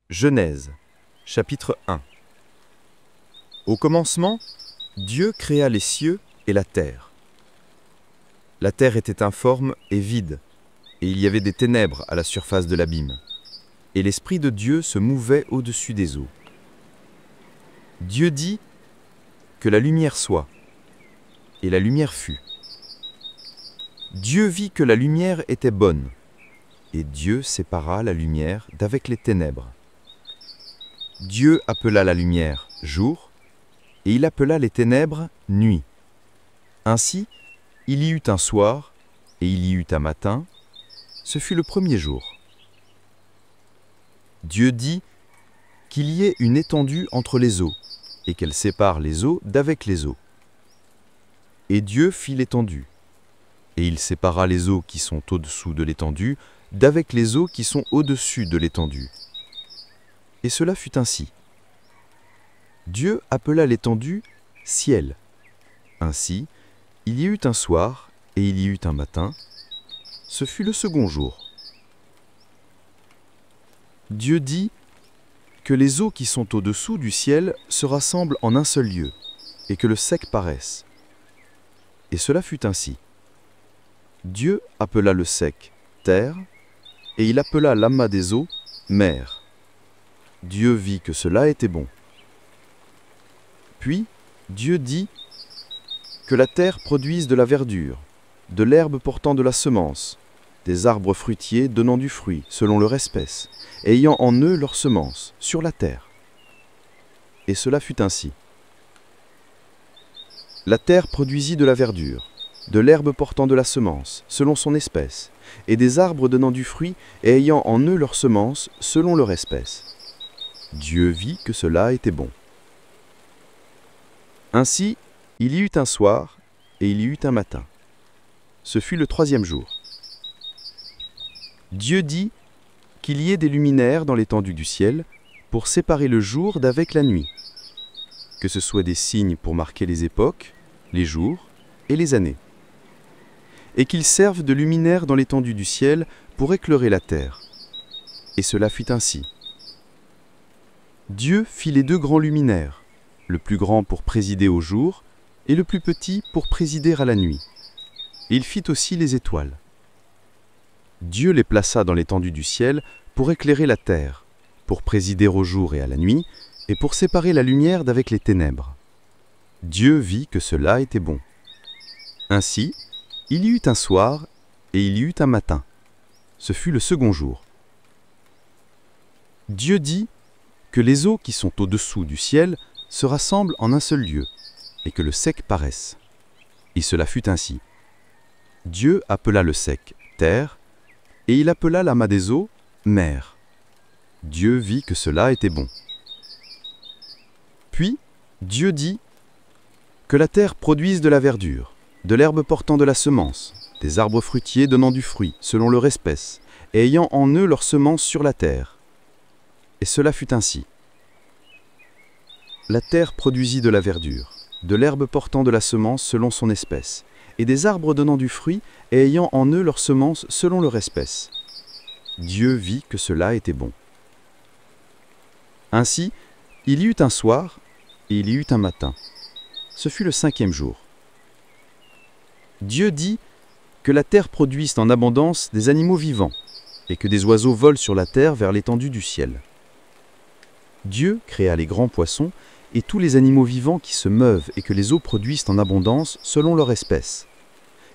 Genèse, chapitre 1. Au commencement, Dieu créa les cieux et la terre. La terre était informe et vide, et il y avait des ténèbres à la surface de l'abîme. Et l'Esprit de Dieu se mouvait au-dessus des eaux. Dieu dit que la lumière soit, et la lumière fut. Dieu vit que la lumière était bonne, et Dieu sépara la lumière d'avec les ténèbres. Dieu appela la lumière jour, et il appela les ténèbres nuit. Ainsi, il y eut un soir, et il y eut un matin, ce fut le premier jour. Dieu dit qu'il y ait une étendue entre les eaux, et qu'elle sépare les eaux d'avec les eaux. Et Dieu fit l'étendue, et il sépara les eaux qui sont au-dessous de l'étendue d'avec les eaux qui sont au-dessus de l'étendue. Et cela fut ainsi. Dieu appela l'étendue « ciel ». Ainsi, il y eut un soir et il y eut un matin. Ce fut le second jour. Dieu dit que les eaux qui sont au-dessous du ciel se rassemblent en un seul lieu, et que le sec paraisse. Et cela fut ainsi. Dieu appela le sec « terre », et il appela l'amas des eaux « mer ». Dieu vit que cela était bon. Puis Dieu dit que la terre produise de la verdure, de l'herbe portant de la semence, des arbres fruitiers donnant du fruit selon leur espèce, ayant en eux leur semence sur la terre. Et cela fut ainsi. La terre produisit de la verdure, de l'herbe portant de la semence selon son espèce, et des arbres donnant du fruit et ayant en eux leur semence selon leur espèce. Dieu vit que cela était bon. Ainsi, il y eut un soir et il y eut un matin. Ce fut le troisième jour. Dieu dit qu'il y ait des luminaires dans l'étendue du ciel pour séparer le jour d'avec la nuit, que ce soit des signes pour marquer les époques, les jours et les années, et qu'ils servent de luminaires dans l'étendue du ciel pour éclairer la terre. Et cela fut ainsi. Dieu fit les deux grands luminaires, le plus grand pour présider au jour et le plus petit pour présider à la nuit. Et il fit aussi les étoiles. Dieu les plaça dans l'étendue du ciel pour éclairer la terre, pour présider au jour et à la nuit, et pour séparer la lumière d'avec les ténèbres. Dieu vit que cela était bon. Ainsi, il y eut un soir et il y eut un matin. Ce fut le second jour. Dieu dit que les eaux qui sont au-dessous du ciel se rassemblent en un seul lieu, et que le sec paraisse. Et cela fut ainsi. Dieu appela le sec « terre », et il appela l'amas des eaux « mer ». Dieu vit que cela était bon. Puis Dieu dit que la terre produise de la verdure, de l'herbe portant de la semence, des arbres fruitiers donnant du fruit selon leur espèce, et ayant en eux leur semence sur la terre. Et cela fut ainsi. La terre produisit de la verdure, de l'herbe portant de la semence selon son espèce, et des arbres donnant du fruit et ayant en eux leur semence selon leur espèce. Dieu vit que cela était bon. Ainsi, il y eut un soir et il y eut un matin. Ce fut le cinquième jour. Dieu dit que la terre produise en abondance des animaux vivants, et que des oiseaux volent sur la terre vers l'étendue du ciel. Dieu créa les grands poissons et tous les animaux vivants qui se meuvent et que les eaux produisent en abondance selon leur espèce.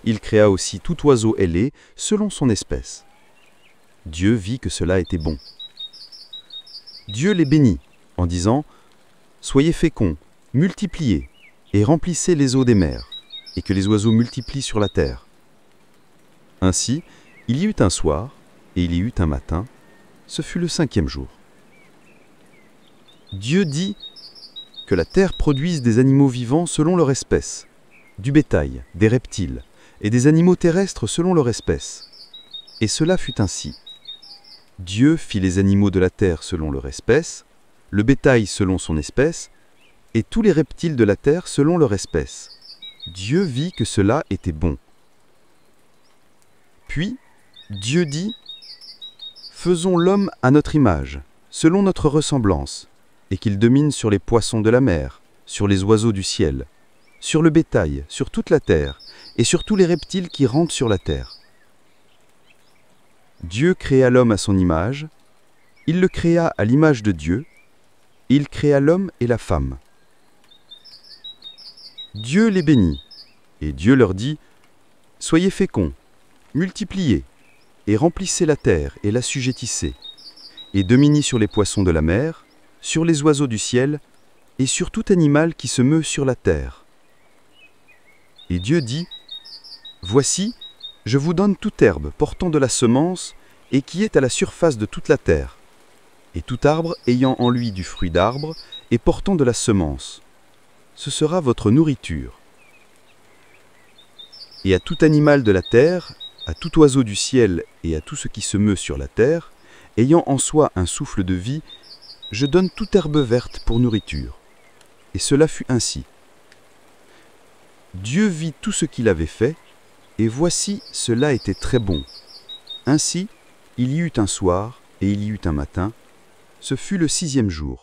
Il créa aussi tout oiseau ailé selon son espèce. Dieu vit que cela était bon. Dieu les bénit en disant « Soyez féconds, multipliez et remplissez les eaux des mers, et que les oiseaux multiplient sur la terre. » Ainsi, il y eut un soir et il y eut un matin. Ce fut le cinquième jour. Dieu dit que la terre produise des animaux vivants selon leur espèce, du bétail, des reptiles, et des animaux terrestres selon leur espèce. Et cela fut ainsi. Dieu fit les animaux de la terre selon leur espèce, le bétail selon son espèce, et tous les reptiles de la terre selon leur espèce. Dieu vit que cela était bon. Puis Dieu dit « Faisons l'homme à notre image, selon notre ressemblance, et qu'il domine sur les poissons de la mer, sur les oiseaux du ciel, sur le bétail, sur toute la terre, et sur tous les reptiles qui rampent sur la terre. Dieu créa l'homme à son image, il le créa à l'image de Dieu, il créa l'homme et la femme. Dieu les bénit, et Dieu leur dit, « Soyez féconds, multipliez, et remplissez la terre et l'assujettissez, et dominez sur les poissons de la mer, sur les oiseaux du ciel, et sur tout animal qui se meut sur la terre. » Et Dieu dit, « Voici, je vous donne toute herbe portant de la semence et qui est à la surface de toute la terre, et tout arbre ayant en lui du fruit d'arbre et portant de la semence. Ce sera votre nourriture. Et à tout animal de la terre, à tout oiseau du ciel et à tout ce qui se meut sur la terre, ayant en soi un souffle de vie, je donne toute herbe verte pour nourriture. » Et cela fut ainsi. Dieu vit tout ce qu'il avait fait, et voici, cela était très bon. Ainsi, il y eut un soir, et il y eut un matin, ce fut le 6e jour.